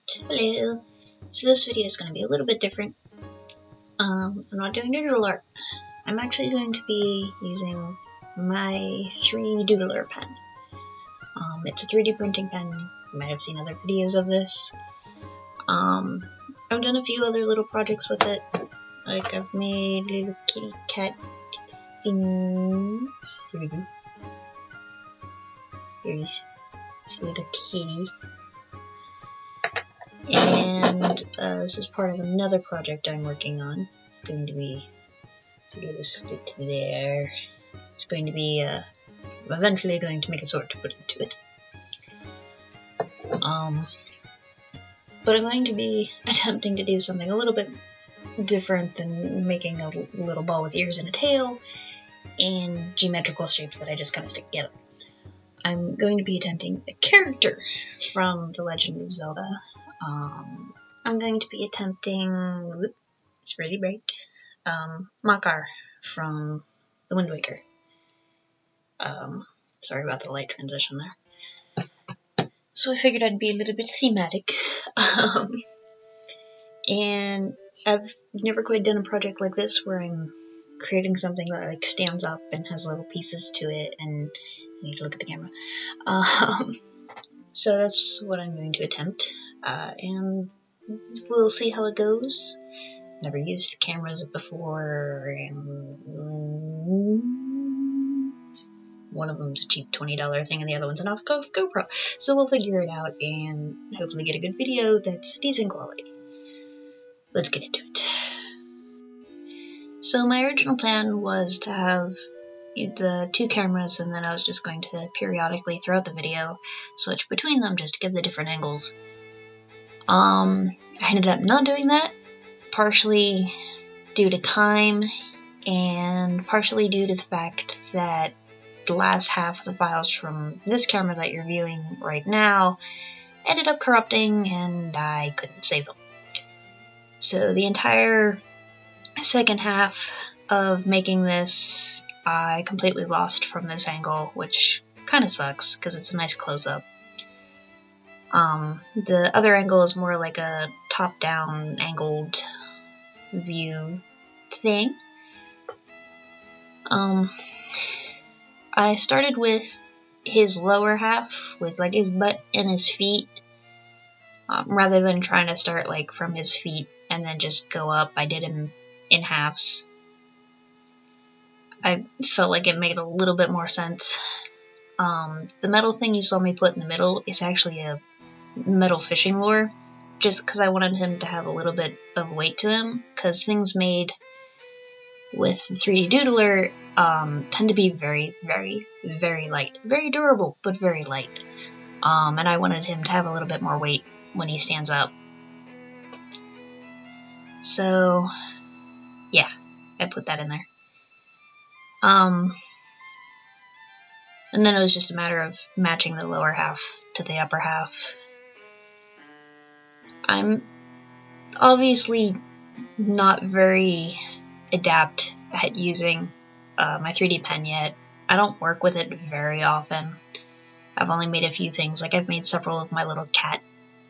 Hello. So this video is going to be a little bit different. I'm not doing digital art. I'm actually going to be using my 3Doodler pen. It's a 3D printing pen. You might have seen other videos of this. I've done a few other little projects with it. Like I've made little kitty cat things. Here we go. Here's this little kitty. And this is part of another project I'm working on. It's going to be, so it'll stick to there. It's going to be, I'm eventually going to make a sword to put into it. But I'm going to be attempting to do something a little bit different than making a little ball with ears and a tail and geometrical shapes that I just kind of stick together. I'm going to be attempting a character from The Legend of Zelda. I'm going to be attempting, it's really bright, Makar from The Wind Waker. Sorry about the light transition there. So I figured I'd be a little bit thematic. And I've never quite done a project like this where I'm creating something that like stands up and has little pieces to it, and I need to look at the camera. So that's what I'm going to attempt, and we'll see how it goes. Never used cameras before, and one of them's a cheap $20 thing and the other one's an off-the-cuff GoPro. So we'll figure it out and hopefully get a good video that's decent quality. Let's get into it. So my original plan was to have the two cameras, and then I was just going to periodically throughout the video switch between them just to give the different angles. I ended up not doing that, partially due to time and partially due to the fact that the last half of the files from this camera that you're viewing right now ended up corrupting and I couldn't save them. So the entire second half of making this I completely lost from this angle, which kind of sucks because it's a nice close-up. The other angle is more like a top-down angled view thing. I started with his lower half, with like his butt and his feet, rather than trying to start like from his feet and then just go up. I did him in halves. I felt like it made a little bit more sense. The metal thing you saw me put in the middle is actually a metal fishing lure, just because I wanted him to have a little bit of weight to him, because things made with the 3Doodler tend to be very, very, very light. Very durable, but very light. And I wanted him to have a little bit more weight when he stands up. So, yeah, I put that in there. And then it was just a matter of matching the lower half to the upper half. I'm obviously not very adept at using my 3D pen yet. I don't work with it very often. I've only made a few things, like I've made several of my little cat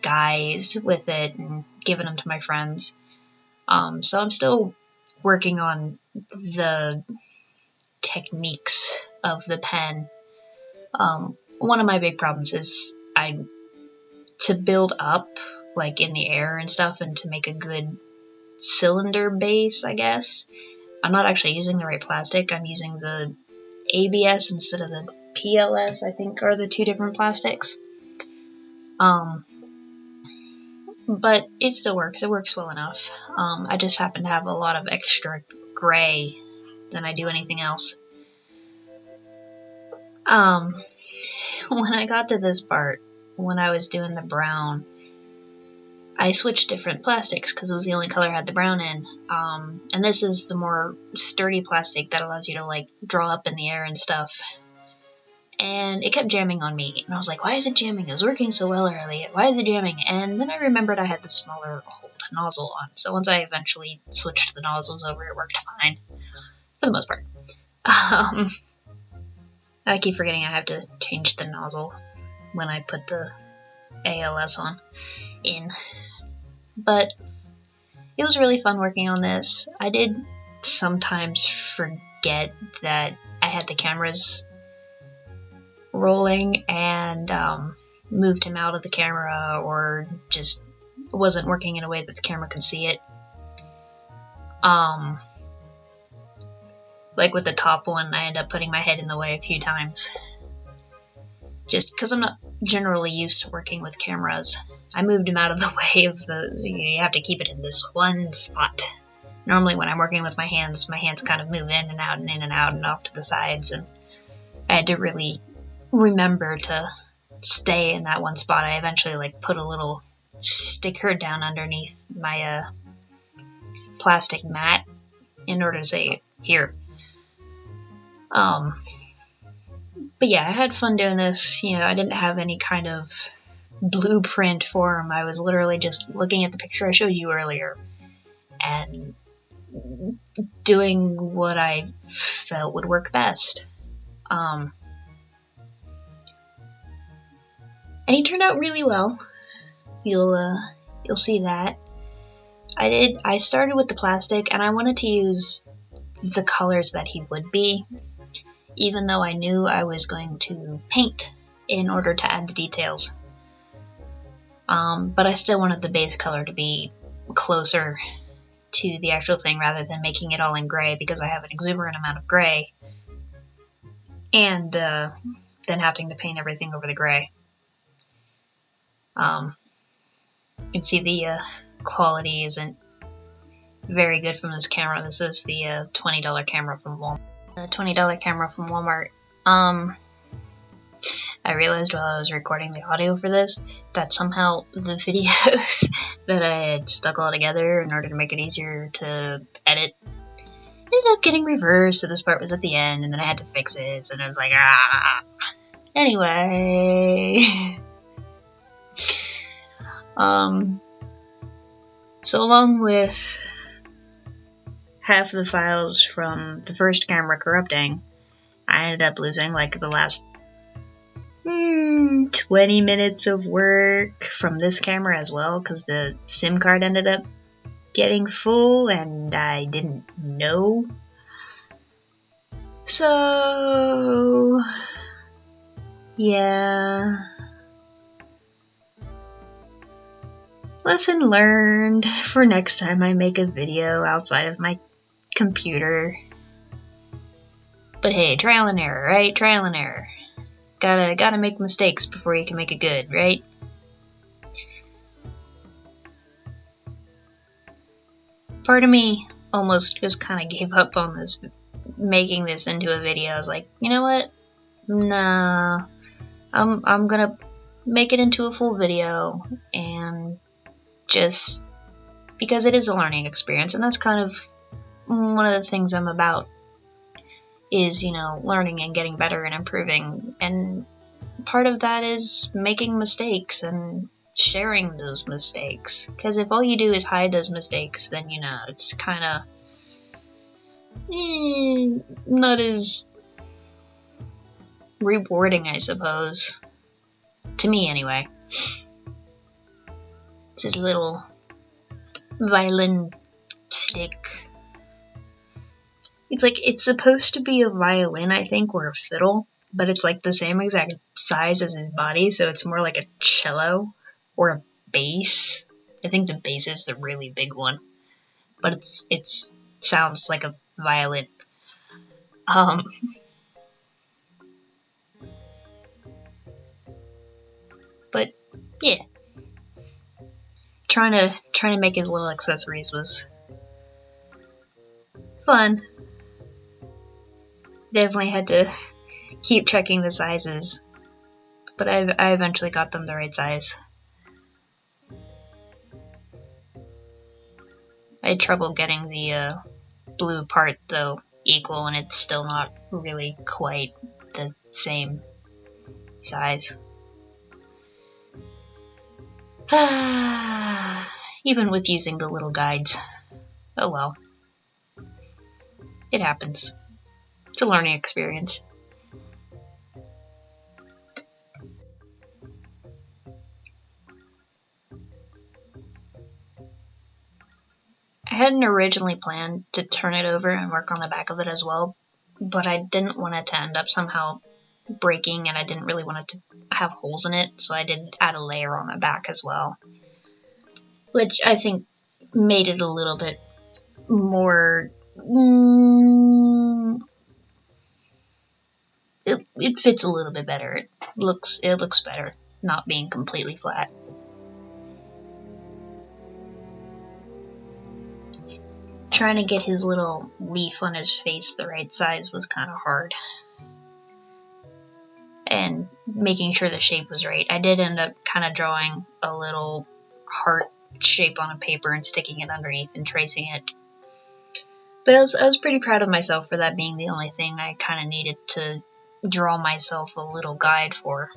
guys with it and given them to my friends. So I'm still working on the techniques of the pen. One of my big problems is to build up like in the air and stuff and to make a good cylinder base, I guess. I'm not actually using the right plastic. I'm using the ABS instead of the PLS, I think are the two different plastics. But it still works. It works well enough. I just happen to have a lot of extra gray than I do anything else. When I got to this part, when I was doing the brown, I switched different plastics because it was the only color I had the brown in. And this is the more sturdy plastic that allows you to like draw up in the air and stuff. And it kept jamming on me, and I was like, why is it jamming? It was working so well earlier. Why is it jamming? And then I remembered I had the smaller old nozzle on. So once I eventually switched the nozzles over, it worked fine. For the most part. I keep forgetting I have to change the nozzle when I put the ALS on in. But it was really fun working on this. I did sometimes forget that I had the cameras rolling and moved him out of the camera, or just wasn't working in a way that the camera could see it. Like with the top one, I ended up putting my head in the way a few times. Just because I'm not generally used to working with cameras. I moved him out of the way of you have to keep it in this one spot. Normally when I'm working with my hands kind of move in and out and in and out and off to the sides, and I had to really remember to stay in that one spot. I eventually like put a little sticker down underneath my plastic mat in order to say, here. But yeah, I had fun doing this. You know, I didn't have any kind of blueprint for him. I was literally just looking at the picture I showed you earlier and doing what I felt would work best. And he turned out really well. You'll see that. I started with the plastic, and I wanted to use the colors that he would be, even though I knew I was going to paint in order to add the details. But I still wanted the base color to be closer to the actual thing rather than making it all in gray, because I have an exuberant amount of gray, and then having to paint everything over the gray. You can see the quality isn't very good from this camera. This is the $20 camera from Walmart. I realized while I was recording the audio for this that somehow the videos that I had stuck all together in order to make it easier to edit ended up getting reversed, so this part was at the end, and then I had to fix it, and I was like, ah. Anyway. So along with half of the files from the first camera corrupting, I ended up losing like the last 20 minutes of work from this camera as well, because the SIM card ended up getting full and I didn't know. So yeah, lesson learned for next time I make a video outside of my computer. But hey, trial and error, right? Trial and error. Gotta make mistakes before you can make it good, right? Part of me almost just kind of gave up on this, making this into a video. I was like, you know what? Nah, I'm gonna make it into a full video, and just because it is a learning experience, and that's kind of one of the things I'm about, is, you know, learning and getting better and improving, and part of that is making mistakes and sharing those mistakes, because if all you do is hide those mistakes, then, you know, it's kind of not as rewarding, I suppose, to me anyway. It's this little violin stick. It's like, it's supposed to be a violin, I think, or a fiddle, but it's like the same exact size as his body, so it's more like a cello or a bass. I think the bass is the really big one, but it sounds like a violin. But yeah, trying to make his little accessories was fun. Definitely had to keep checking the sizes, but I eventually got them the right size. I had trouble getting the blue part though equal, and it's still not really quite the same size. Even with using the little guides. Oh well. It happens. It's a learning experience. I hadn't originally planned to turn it over and work on the back of it as well, but I didn't want it to end up somehow breaking, and I didn't really want it to have holes in it, so I did add a layer on the back as well, which I think made it a little bit more it fits a little bit better. It looks better not being completely flat. Trying to get his little leaf on his face the right size was kind of hard. And making sure the shape was right. I did end up kind of drawing a little heart shape on a paper and sticking it underneath and tracing it. But I was pretty proud of myself for that being the only thing I kind of needed to draw myself a little guide for.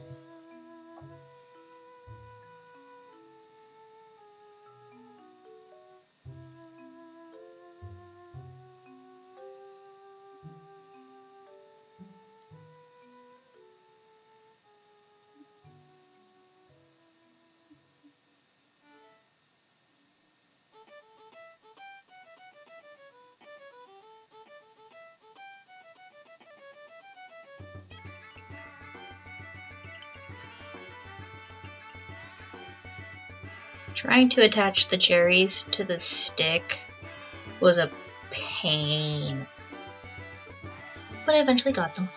Trying to attach the cherries to the stick was a pain, but I eventually got them.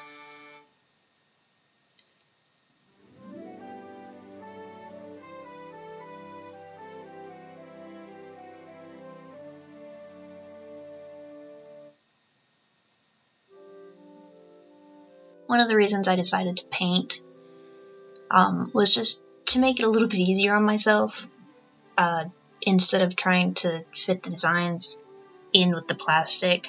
One of the reasons I decided to paint was just to make it a little bit easier on myself. Instead of trying to fit the designs in with the plastic,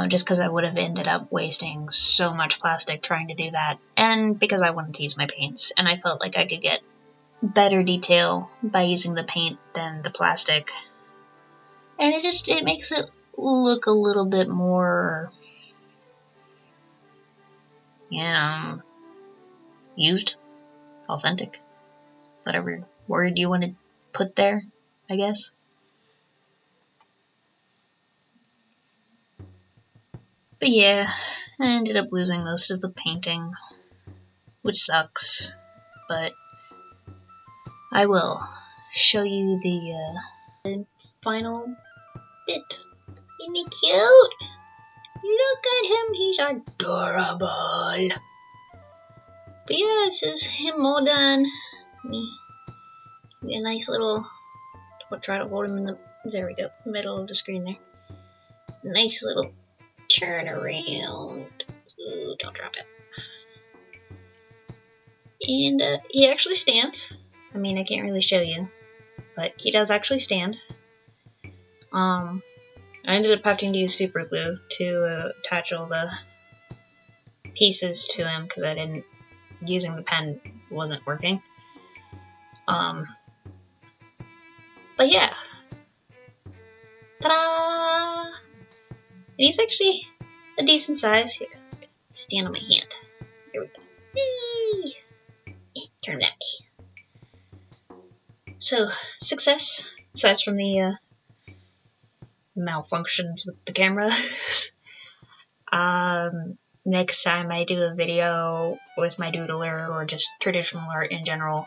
just because I would have ended up wasting so much plastic trying to do that, and because I wanted to use my paints, and I felt like I could get better detail by using the paint than the plastic, and it makes it look a little bit more, used, authentic, whatever word you want to put there, I guess. But yeah, I ended up losing most of the painting, which sucks, but I will show you the final bit. Isn't he cute? Look at him, he's adorable. But yeah, this is him all done. Let me give me a nice little, I'll try to hold him in the, there we go, middle of the screen there. Nice little turn around. Ooh, don't drop it. And he actually stands. I mean, I can't really show you, but he does actually stand. I ended up having to use super glue to attach all the pieces to him because I didn't, using the pen wasn't working. But yeah. Ta-da! And he's actually a decent size. Here, stand on my hand. Here we go. Yay! Turn that way. So, success, aside from the malfunctions with the camera. Next time I do a video with my doodler or just traditional art in general,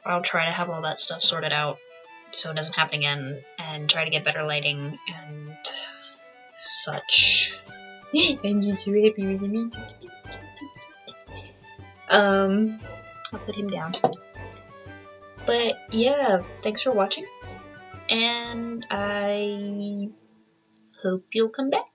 I'll try to have all that stuff sorted out so it doesn't happen again, and try to get better lighting and such. I'm just so happy with him. I'll put him down. But yeah, thanks for watching, and I hope you'll come back.